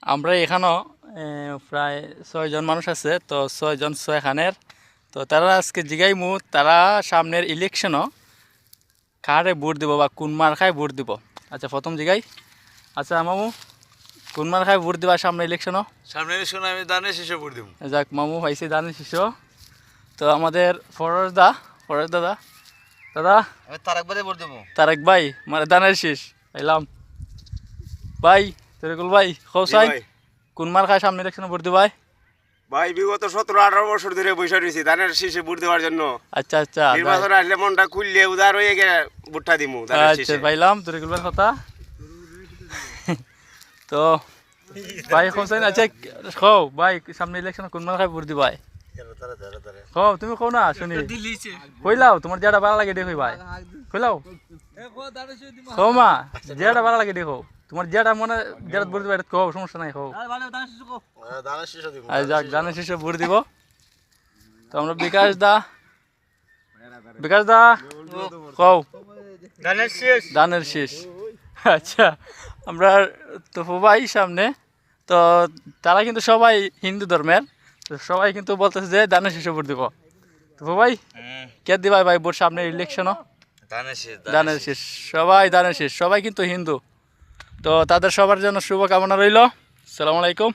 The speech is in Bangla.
আমরা এখানেও প্রায় 6 জন মানুষ আছে, তো 6 জন 6 খানের। তো তারা আজকে জিগাইমু তারা সামনের ইলেকশনও কারে ভোট দিব বা কোন মার্কায় ভোট দিব। আচ্ছা প্রথম জিগাই, আচ্ছা মামু কোন মার্কায় ভোট দিবা সামনে ইলেকশনও? সামনে ইলেকশন আমি ধানের শীষে ভোট দিব। যাক মামু পাইছি ধানের শীষ। তো আমাদের ফরজ দাদা দাদা আমি তারেক ভাইয়ে ভোট দেবো। তারেক ভাই মানে ধানের শীষ পাইলাম। ভাই তরিকুল ভাই খোসাই কোন মার্কায় সামনে ইলেকশনে ভোট দিবাই? ভাই বিগত 17-18 বছর ধরে বসে রয়েছি ধানের শীষে ভোট দেওয়ার জন্য। আচ্ছা আচ্ছা নির্বাচন আসলে মনটা খুললে উদার হয়ে গিয়ে ভোটটা দিমু ধানের আচ্ছা শীষে। পাইলাম তরিকুল ভাইয়ের কথা। তো ভাই খোসাইন আচ্ছা খো ভাই সামনে ইলেকশনে কোন মার্কায় ভোট দিবাই? খো তুমি কও না শুনি কইলাও তোমার যেটা ভালো লাগে দেখো ভাই কইলাও খো মা যেটা ভালো লাগে দেখো তোমার যেটা মনে যেটা ভোট দিবা এটা কও সমস্যা নাই খো। আর যাক ধানের শীষে ভোট দিব। তো আমরা বিকাশ দা কও ধানের শীষ। আচ্ছা আমরা তো ভাই সামনে তো তারা কিন্তু সবাই হিন্দু ধর্মের, তো সবাই কিন্তু বলতেছে যে ধানের শীষে ভোট দিব। তো ভাই কে দিবা ভাই ভোট সামনে ইলেকশনও? ধানের শীষ সবাই ধানের শীষ সবাই কিন্তু হিন্দু। তো তাদের সবার জন্য শুভকামনা রইল। আসসালামু আলাইকুম।